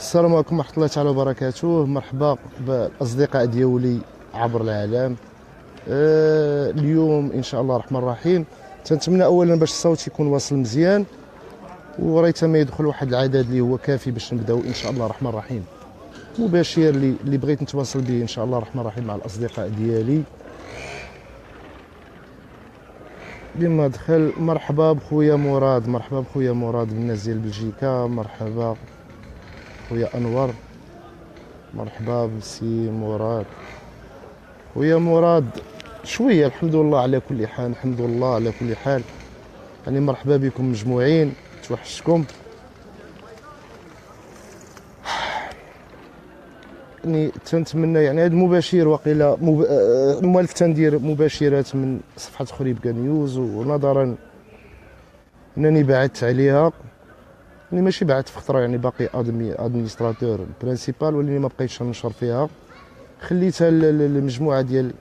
السلام عليكم ورحمة الله تعالى وبركاته. مرحبا بالأصدقاء ديالي عبر العالم. اليوم إن شاء الله الرحمن الرحيم تنتمنى أولا باش الصوت يكون واصل مزيان، وريتما يدخل واحد العدد اللي هو كافي باش نبداو إن شاء الله الرحمن الرحيم. مباشر اللي بغيت نتواصل به إن شاء الله الرحمن الرحيم مع الأصدقاء ديالي بما دخل. مرحبا بخويا مراد، مرحبا بخويا مراد من الناس ديال بلجيكا، مرحبا خويا انور، مرحبا بسي مراد. خويا مراد شويه الحمد لله على كل حال، الحمد لله على كل حال. يعني مرحبا بكم مجموعين، توحشتكم. يعني تنتمنى يعني هذا المباشر وقيله موالف تندير مباشرات من صفحه خريبكا نيوز، ونظرا انني بعثت عليها، يعني ماشي بعثت في خطره، يعني باقي ادمينستراتور برينسيبال، ولاني ما بقيتش ننشر فيها خليتها للمجموعه ديال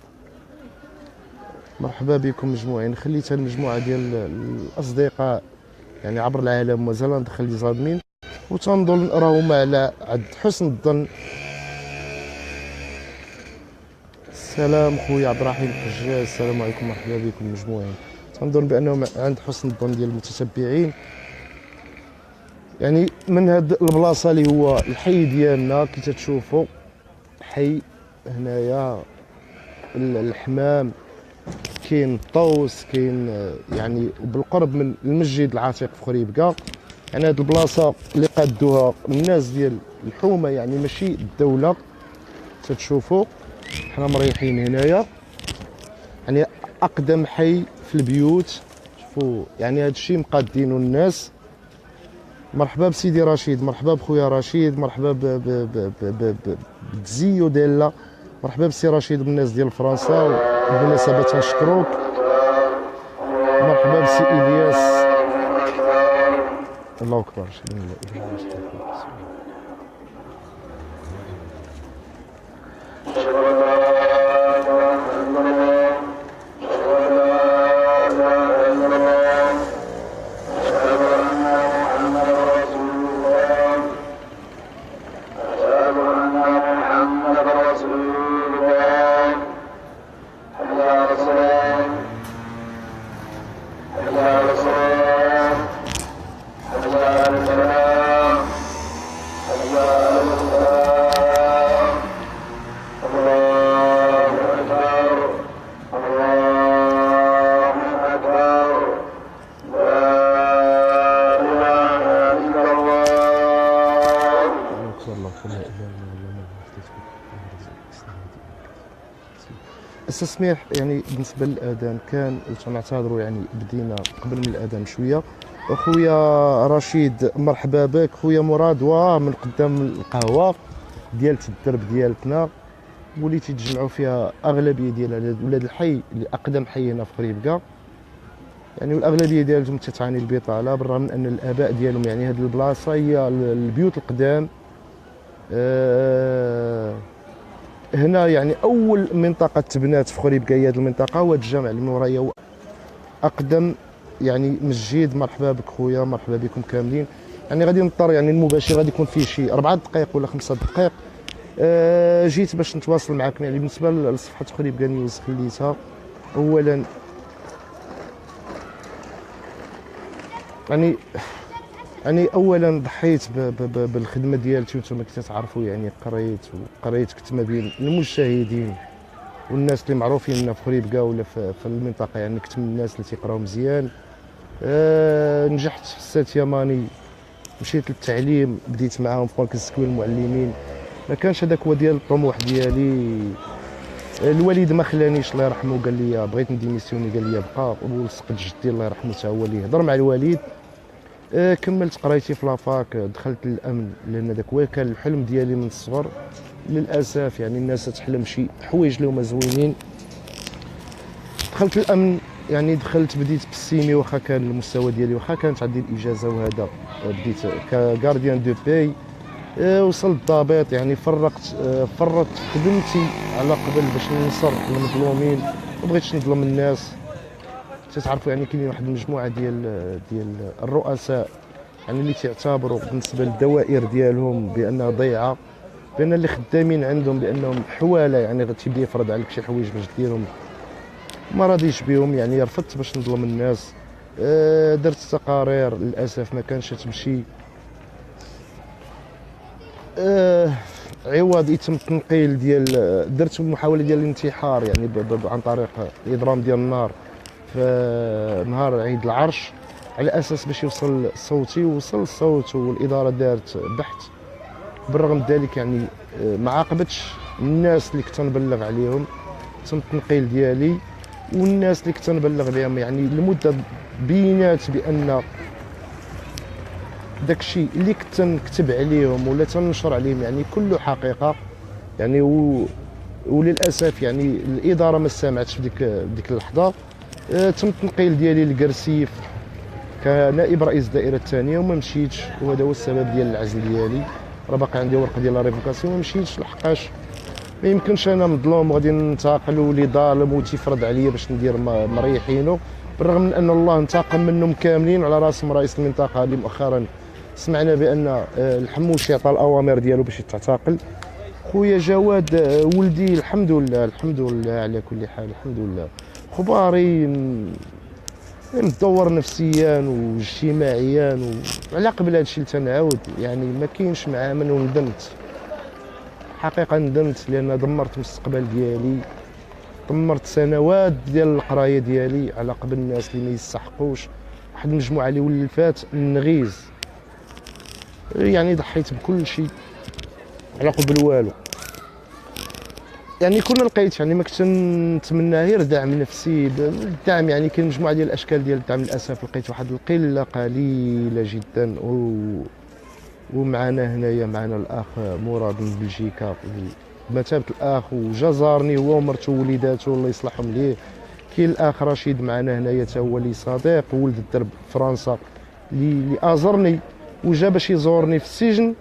مرحبا بكم مجموعين، خليتها المجموعه ديال الاصدقاء يعني عبر العالم، ومازال ندخل لي زادمين وتنظن راهم على عند حسن الظن. السلام خويا عبد الرحيم الحجاج، السلام عليكم، مرحبا بكم مجموعين. تنظن بانهم عند حسن الظن ديال المتتبعين. يعني من هاد البلاصه اللي هو الحي ديالنا كي تتشوفوا، حي هنايا الحمام، كاين الطوس، كاين يعني بالقرب من المسجد العتيق في خريبكا. يعني هاد البلاصه اللي قادوها الناس ديال الحومه، يعني ماشي الدوله. تتشوفوا حنا مريحين هنايا، يعني اقدم حي في البيوت. شوفوا يعني هاد الشيء مقادينو الناس. مرحبا بسيدي رشيد، مرحبا بخويا رشيد، مرحبا بتزيو ديلا، مرحبا بسي رشيد بالناس ديال فرنسا، وبالمناسبه تنشكروك. مرحبا بسي الياس، الله اكبر. التسميح يعني بالنسبه للاذان كان تنعتذروا، يعني بدينا قبل من الاذان شويه. اخويا رشيد مرحبا بك. خويا مراد من قدام القهوه ديال الدرب ديالتنا، وليتي تجمعوا فيها اغلبيه ديال ولاد الحي اللي اقدم حي هنا في خريبكا، يعني والاغلبيه ديالهم تتعاني البطاله، بالرغم من ان الاباء ديالهم يعني هذه البلاصه هي البيوت القدام. هنا يعني اول منطقه تبنات في خريبكا هي هذه المنطقه، وهذا الجامع اللي مورايا اقدم يعني مسجد. مرحبا بك خويا، مرحبا بكم كاملين. يعني غادي نضطر يعني المباشر غادي يكون فيه شي 4 دقائق ولا 5 دقائق. جيت باش نتواصل معكم. يعني بالنسبه لصفحه خريبكا نيوز خليتها اولا، يعني اولا ضحيت بالخدمه ديالتي، وانتم كتعرفوا يعني قريت كنت ما بين المجتهدين والناس اللي معروفين لنا في خريبكا ولا في المنطقه، يعني كنت من الناس اللي تيقراو مزيان. نجحت في السات يماني، مشيت للتعليم، بديت معاهم في مركز تكوين المعلمين. ما كانش هذاك هو ديال الطموح ديالي. الوالد ما خلانيش الله يرحمه، قال لي بغيت نديميسيوني، قال لي بقى، ولصقت جدي الله يرحمه حتى هو اللي هضر مع الوالد. كملت قرايتي في لافاك، دخلت للامن لان داك هو كان الحلم ديالي من الصغر. للاسف يعني الناس تحلم شي حوايج اللي هما زوينين. دخلت الامن، يعني بديت بالسيمي، واخا كان المستوى ديالي واخا كانت عندي الاجازه وهذا، بديت كغارديان دو باي. وصلت ضابط، يعني فرطت خدمتي على قبل باش ننصر المظلومين، ما بغيتش نظلم الناس. تتعرفوا يعني كاينين واحد المجموعه ديال الرؤساء يعني اللي تعتبروا بالنسبه للدوائر ديالهم بانها ضيعه، بان اللي خدامين عندهم بانهم حواله، يعني غتبدا يفرض عليك شي حوايج باش ديرهم ما راضيش بهم. يعني رفضت باش نظلم الناس، درت تقارير للاسف ما كانش تمشي. عوض يتم التنقيل ديال، درت محاوله ديال الانتحار يعني عن طريق الاضرام ديال النار في نهار عيد العرش، على اساس باش يوصل صوتي، ووصل الصوت والاداره دارت بحث. بالرغم من ذلك يعني ما عاقبتش الناس اللي كنت نبلغ عليهم، تم التنقيل ديالي. والناس اللي كنت نبلغ بهم يعني لمده بينات بان داكشي اللي كنت نكتب عليهم ولا تنشر عليهم يعني كله حقيقه. يعني وللاسف يعني الاداره ما سمعتش في ديك اللحظه. تم التنقيل ديالي لكرسيف كنائب رئيس الدائره الثانيه وما مشيتش، وهذا هو السبب ديال العزل ديالي. راه باقي عندي ورقه ديال لا ريفوكاسيون ما مشيتش، لحقاش ما يمكنش انا مظلوم وغادي ننتقل ولي ظالم وتيفرض عليا باش ندير مريحينه، بالرغم من ان الله انتقم منهم كاملين، وعلى راسهم رئيس المنطقه اللي مؤخرا سمعنا بان الحموشي عطى الاوامر ديالو باش يتعتقل. خويا جواد ولدي الحمد لله الحمد لله على كل حال، الحمد لله خباري متدور نفسيا واجتماعيا. وعلى قبل هذا الشيء تنعاود يعني ما كاينش معاه من، وندمت حقيقه ندمت، لان دمرت المستقبل ديالي، دمرت سنوات ديال القرايه ديالي على قبل الناس اللي ما يستحقوش. واحد المجموعه اللي ولفات النغيز، يعني ضحيت بكل شيء على قبل والو. يعني كنا لقيت يعني ما كنت نتمنى غير دعم نفسي، الدعم يعني كاين مجموعه ديال الاشكال ديال الدعم، للاسف لقيت واحد القله قليله جدا. ومعنا هنايا معنا الاخ مراد من بلجيكا بمثابه الاخ، وجزرني هو ومرته ووليداته الله يصلحهم ليه. كاين الاخ رشيد معنا هنايا حتى هو لي صديق ولد الدرب فرنسا، اللي ازرني وجا باش يزورني في السجن،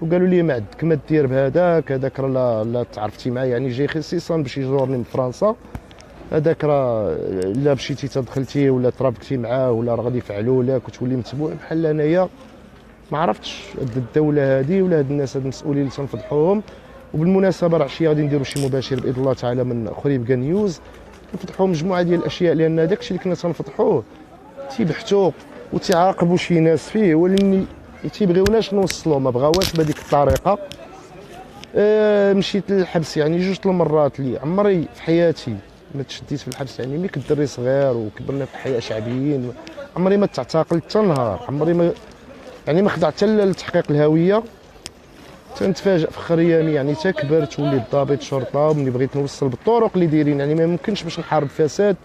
وقالوا لي ما عندك ما دير هذاك راه لا تعرفتي معاه، يعني جاي خصيصا باش يزورني من فرنسا، هذاك راه لا مشيتي تدخلتي ولا ترابطتي معاه ولا راه غادي يفعلوا لك وتولي متبوع بحال انايا. ما عرفتش هاد الدوله هذه ولا هاد الناس هاد المسؤولين اللي تنفضحوهم. وبالمناسبه راه عشيه غادي نديروا شي مباشر باذن الله تعالى من خريبكا نيوز، نفتحوا مجموعه ديال الاشياء، لان داكشي اللي كنا تنفضحوه تيبحثوا وتعاقبوا شي ناس فيه، ولكن تيبغيوناش نوصلوا، ما بغاوش بهذيك الطريقه. مشيت للحبس يعني جوج المرات اللي عمري في حياتي ما تشديت في الحبس، يعني ملي كنت دري صغير وكبرنا في الحياه شعبيين، عمري ما تعتقلت حتى نهار، عمري ما يعني ما خضعت حتى لتحقيق الهويه. تنتفاجئ في خريامي يعني تا كبرت وليت ضابط شرطه، وملي بغيت نوصل بالطرق اللي دايرين يعني ما ممكنش باش نحارب الفساد،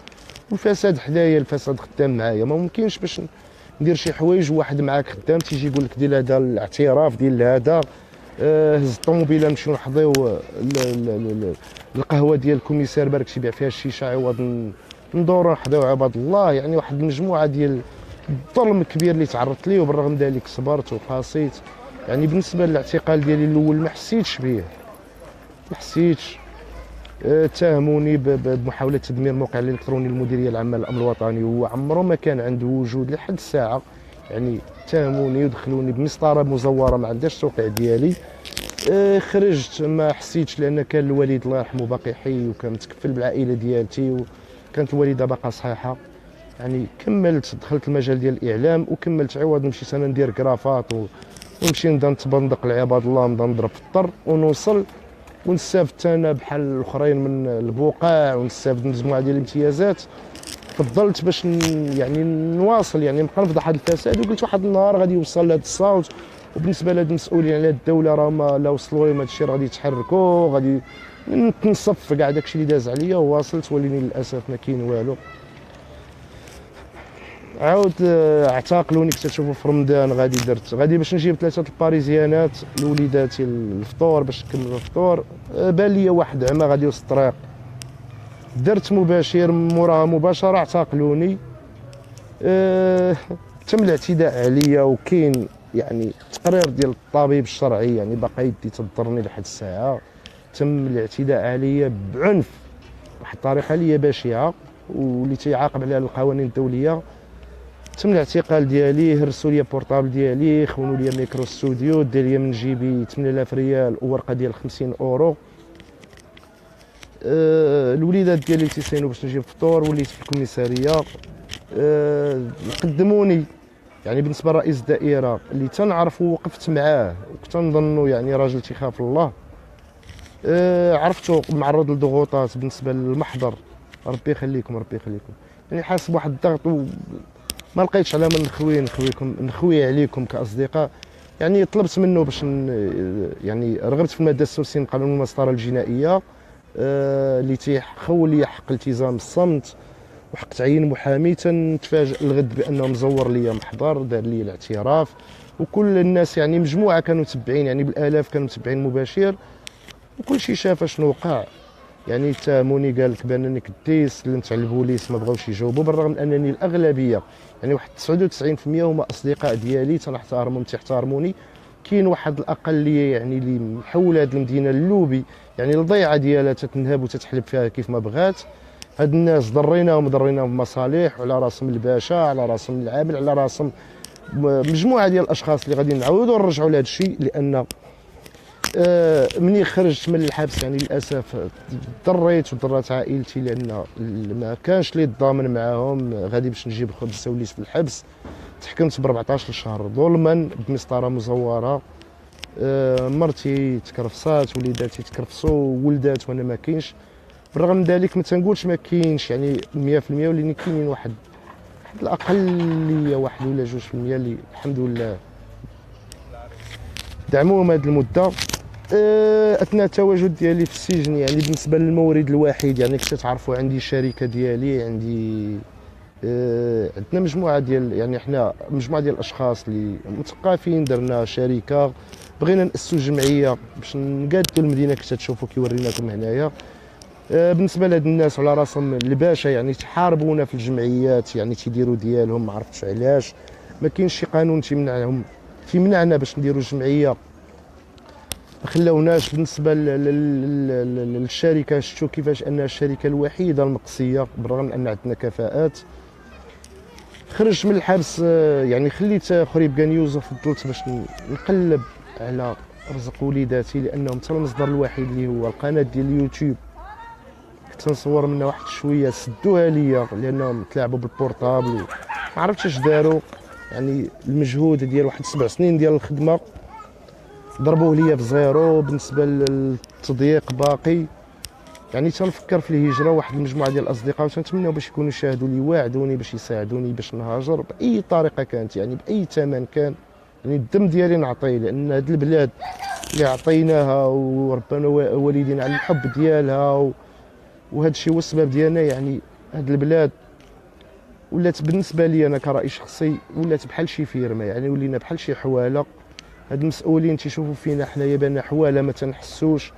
والفساد حدايا الفساد خدام معايا، ما ممكنش باش ندير شي حوايج وواحد معاك خدام تيجي يقول لك دير هذا الاعتراف ديال هذا. هز الطوموبيله نمشيو نحضيو القهوه ديال الكوميسار بارك تيبيع فيها الشيشه، عوض ندورو نحضيو عباد الله. يعني واحد المجموعه ديال الظلم كبير اللي تعرضت ليه، وبالرغم من ذلك صبرت وقاسيت. يعني بالنسبه للاعتقال ديالي الاول ما حسيتش به، ما حسيتش. اتهموني بمحاوله تدمير الموقع الالكتروني للمديريه العامه للامن الوطني، هو عمره ما كان عنده وجود لحد الساعه. يعني اتهموني ودخلوني بمسطره مزوره ما عندهاش التوقيع ديالي. خرجت ما حسيتش، لان كان الوالد الله يرحمه باقي حي وكان متكفل بالعائله ديالتي، وكانت الوالده باقا صحيحه. يعني كملت دخلت المجال ديال الاعلام وكملت، عوض مشيت انا ندير كرافات ونمشي نبدا نتبندق لعباد الله، نبدا نضرب في الطر ونوصل ونستافد انا بحال الاخرين من البقاع ونستافد من مجموعه ديال الامتيازات. فضلت باش يعني نواصل، يعني نبقى نفضح هذا الفساد، وقلت واحد النهار غادي يوصل لهذا الصوت. وبالنسبه لهاد المسؤولين على الدوله راه ما لا وصلوا لهم هذا الشيء راه غادي يتحركوا، غادي نتنصف كاع داكشي اللي داز عليا وواصلت، ولكن للاسف ما كاين والو. عاود اعتقلوني، كنت تشوفوا في رمضان غادي باش نجيب 3 الباريزيانات لوليداتي الفطور باش نكملوا الفطور. بان لي واحد عمى غادي وسط الطريق، درت مباشر موراها مباشره اعتقلوني. تم الاعتداء عليا، وكاين يعني تقرير ديال الطبيب الشرعي يعني باقي يدي تضرني لحد الساعه. تم الاعتداء عليا بعنف واحد الطريقه اللي هي بشعه واللي تيعاقب عليها القوانين الدوليه. تم الاعتقال ديالي، هرسوا لي بورطابل ديالي، خونوا لي ميكرو ستوديو، دار لي من جيبي 8000 ريال وورقه ديال 50 اورو. الوليدات ديالي تيصينوا باش نجيب الفطور، وليت في الكوميساريه. قدموني يعني بالنسبه لرئيس الدائره اللي تنعرفو وقفت معاه وكتنظنوا يعني راجل تيخاف الله. عرفتو معرض للضغوطات بالنسبه للمحضر، ربي يخليكم ربي يخليكم، يعني حاسس بواحد الضغط وما لقيتش على من نخوي عليكم كاصدقاء. يعني طلبت منه باش يعني رغبت في الماده 66 من قانون المسطره الجنائيه اللي تيخول لي حق التزام الصمت وحق تعيين محامي. تنتفاجئ الغد بانه مزور لي محضر، دار لي الاعتراف، وكل الناس يعني مجموعه كانوا متبعين، يعني بالالاف كانوا متبعين مباشر، وكل شيء شاف شنو وقع. يعني اتهموني قال لك بانني كديس، سلمت على البوليس ما بغاوش يجاوبوا، بالرغم من انني الاغلبيه يعني واحد 99% هما اصدقاء ديالي تنحتارمهم تيحتارموني. كاين واحد الاقليه يعني اللي محول هذه المدينه اللوبي، يعني الضيعه ديالها تتنهب وتتحلب فيها كيف ما بغات. هاد الناس ضريناهم بمصالح، وعلى راسهم الباشا، على راسهم العامل، على راسهم مجموعه ديال الاشخاص اللي غادي نعاودوا نرجعوا لهذا الشيء. لان مني خرجت من الحبس يعني للاسف ضريت وضرات عائلتي، لان ما كانش لي الضامن معاهم غادي باش نجيب الخبز وليت في الحبس. تحكمت ب 14 شهر ظلما بمسطره مزوره. مرتي تكرفصات، وليداتي تكرفصوا، ولدات وانا ما كاينش. بالرغم من ذلك ما تنقولش ما كاينش يعني 100%، ولكن كاينين واحد الاقليه، 1 ولا 2% اللي الحمد لله دعموهم هذه المده. اثناء التواجد ديالي في السجن يعني بالنسبه للمورد الوحيد يعني كنت تعرفوا عندي شركه ديالي، عندي عندنا مجموعه ديال يعني حنا مجموعه ديال الاشخاص اللي مثقفين، درنا شركه، بغينا ناسسوا جمعيه باش نقادوا المدينه كنت تشوفوا كيوريناكم هنايا. بالنسبه لهاد الناس على راسهم الباشا يعني تحاربونا في الجمعيات، يعني تيديروا ديالهم، ما عرفتش علاش ما كاينش شي قانون تيمنعنا باش نديروا جمعيه. ما خلاوناش. بالنسبه للشركه شفتوا كيفاش انها الشركه الوحيده المقصيه، بالرغم من ان عندنا كفاءات. خرجت من الحبس يعني خليت خريب كان يوسف، فضلت باش نقلب على رزق وليداتي، لانهم حتى المصدر الوحيد اللي هو القناه ديال اليوتيوب كنت نصور منها واحد شويه سدوها ليا لانهم تلاعبوا بالبورطابل ما عرفتش اش داروا. يعني المجهود ديال واحد 7 سنين ديال الخدمه ضربوه ليا بزيرو. بالنسبه للتضييق باقي، يعني تنفكر في الهجره. واحد المجموعه ديال الاصدقاء تنتمناو باش يكونوا شاهدوا لي، واعدوني باش يساعدوني باش نهاجر باي طريقه كانت، يعني باي ثمن كان. يعني الدم ديالي نعطيه، لان هذه البلاد اللي عطيناها وربنا والدينا على الحب ديالها وهذا الشيء هو السبب ديالنا. يعني هذه البلاد ولات بالنسبه لي انا كرأي شخصي ولات بحال شي فيرما، يعني ولينا بحال شي حواله. هاد المسؤولين تيشوفوا فينا حنايا بان حواله ما تنحسوش،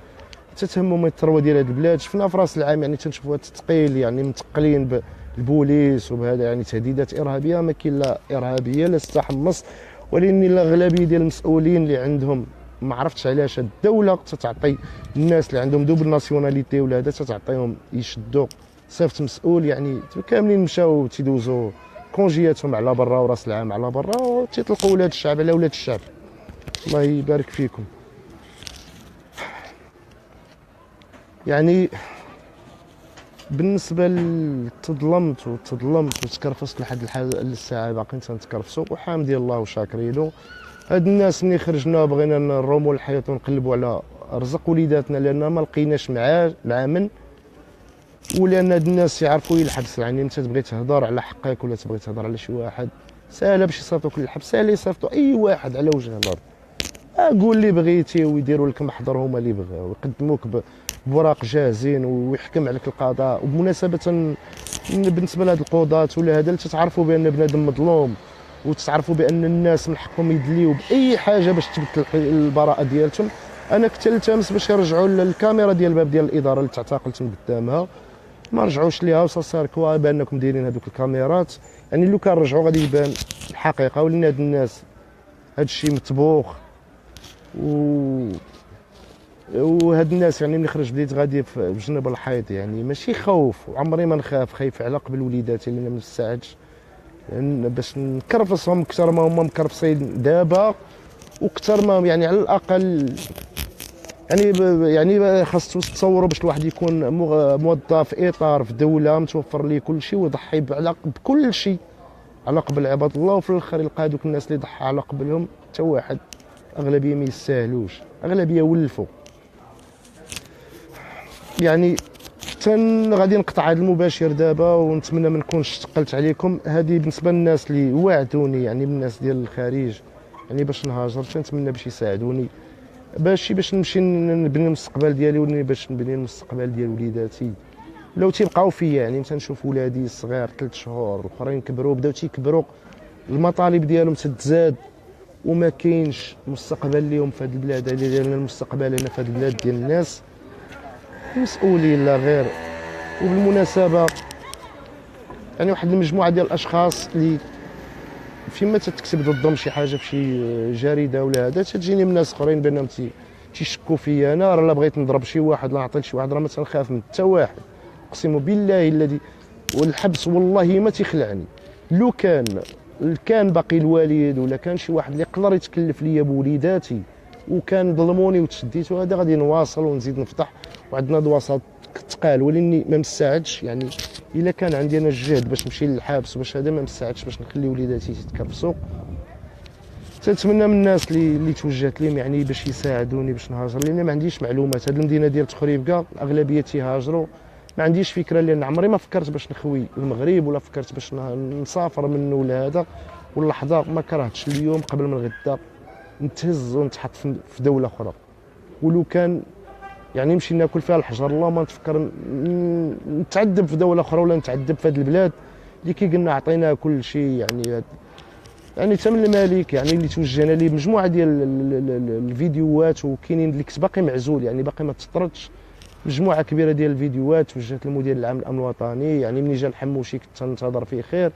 تتهموا من الثروه ديال هاد البلاد. شفنا في راس العام يعني تنشوفوا هاد التثقيل، يعني متقلين بالبوليس وبهذا، يعني تهديدات ارهابيه. ما كاين لا ارهابيه لا تحمص، ولكن الاغلبيه ديال المسؤولين اللي عندهم ما عرفتش علاش الدوله تتعطي الناس اللي عندهم دوبل ناسيوناليتي ولا هذا تتعطيهم يشدوا صيفط مسؤول. يعني كاملين مشاو تيدوزوا كونجياتهم على برا وراس العام على برا، وتيطلقوا ولاد الشعب على ولاد الشعب. الله يبارك فيكم. يعني بالنسبه تظلمت وتكرفصت لحد الساعه باقي تنتكرفصوا، وحامدي الله وشاكرينو. هاد الناس ملي خرجنا بغينا نروموا الحياه ونقلبوا على رزق وليداتنا، لان ما لقيناش مع من، ولان هاد الناس يعرفوا الحبس. يعني انت تبغي تهضر على حقك ولا تبغي تهضر على شي واحد، ساهله باش يصيفطوك للحبس، ساهل يصيفطوا اي واحد على وجه الارض. قول اللي بغيتي ويديروا لك محضر هما اللي بغاو، ويقدموك بوراق جاهزين ويحكم عليك القضاء. وبمناسبه بالنسبه لهاد القضاة ولا هذا، تتعرفوا بان بنادم مظلوم، وتعرفوا بان الناس من حقهم يدليو باي حاجه باش تثبت البراءه ديالتهم. انا كنت التمس باش يرجعوا الكاميرا ديال الباب ديال الاداره اللي تعتقلت من قدامها، ما رجعوش ليها، وصار بانكم دايرين هذوك الكاميرات. يعني لو كان رجعوا غادي يبان الحقيقه. ولان هاد الناس هاد الشيء مطبوخ. وهاد الناس يعني ملي خرج بديت غادي بجنب الحيط، يعني ماشي خوف، وعمري ما نخاف، خايف على قبل وليداتي لان ما نستعدش. يعني باش نكرفصهم اكثر ما هما مكرفصين دابا، وكثر ما يعني على الاقل يعني خاص تصوروا باش الواحد يكون موظف في اطار في دوله متوفر ليه كل شيء ويضحي بكل شيء على قبل عباد الله، وفي الاخر يلقى هذوك الناس اللي ضحى على قبلهم حتى واحد، اغلبيه ما يستاهلوش، اغلبيه ولفوا. يعني غادي نقطع هذا المباشر دابا، ونتمنى ما نكونش ثقلت عليكم. هذه بالنسبه للناس اللي وعدوني، يعني من الناس ديال الخارج، يعني باش نهاجر تنتمنى باش يساعدوني باش نمشي نبني المستقبل ديالي، باش نبني المستقبل ديال وليداتي. لو تيبقاو فيا يعني تنشوف ولادي الصغار 3 شهور الاخرين كبروا بداو تيكبروا، المطالب ديالهم تتزاد وما كاينش مستقبل ليهم في هذه البلاد هذه ديالنا. المستقبل هنا في هذه البلاد ديال الناس مسؤولين لا غير. وبالمناسبه يعني واحد المجموعه ديال الاشخاص اللي فيما تكتب ضدهم شي حاجه في شي جريده ولا هذا، تجيني من ناس اخرين بانهم تيشكوا فيا انا، راه لا بغيت نضرب شي واحد لا نعطي شي واحد راه ما تنخاف من حتى واحد، اقسم بالله الذي. والحبس والله ما تيخلعني. لو كان باقي الوالد ولا كان شي واحد اللي يقدر يتكلف ليا بوليداتي وكان ظلموني وتشديتو، هذا غادي نواصل ونزيد نفتح وعندنا دواصات تقال، ولاني ما مساعدش يعني الا كان عندي انا الجهد باش نمشي للحبس باش هذا ما مساعدش باش نخلي وليداتي يتكرفسوا. تنتمنى من الناس اللي توجهت لهم يعني باش يساعدوني باش نهاجر، لان ما عنديش معلومات. هذه المدينه ديال تخريبكا الاغلبيه تيهاجروا، ما عنديش فكره، لان عمري ما فكرت باش نخوي المغرب ولا فكرت باش نسافر منه ولا هذا. واللحظه ما كرهتش اليوم قبل من غدا نتهز ونتحط في دوله اخرى، ولو كان يعني نمشي ناكل فيها الحجر الله ما نتفكر نتعذب في دوله اخرى ولا نتعذب في هذه البلاد اللي كي قلنا عطيناها كل شيء. يعني تم الملك يعني اللي توجهنا ليه مجموعه ديال الفيديوهات، وكاينين اللي كنت باقي معزول يعني باقي ما تطردش، مجموعه كبيره ديال الفيديوهات توجهت للمدير العام للامن الوطني. يعني ملي جا الحموشي كنت ننتظر فيه خير،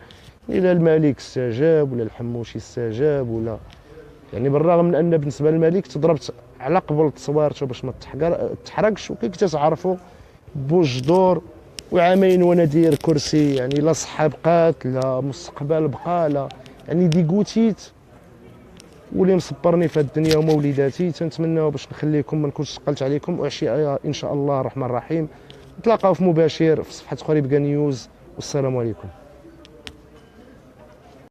الى الملك استجاب ولا الحموشي استجاب ولا يعني بالرغم من ان بالنسبه للملك تضربت على قبل تصويرته باش ما تحرقش، وكي كنت تعرفوا بوج دور وعامين وانا داير كرسي، يعني لا صحه بقات لا مستقبل بقى لا يعني ديكوتيت. واللي مصبرني في الدنيا هما وليداتي. تنتمناو باش نخليكم ما نكونش ثقلت عليكم، وعشيه ان شاء الله الرحمن الرحيم. نتلاقاو في مباشر في صفحه خريبكا نيوز، والسلام عليكم.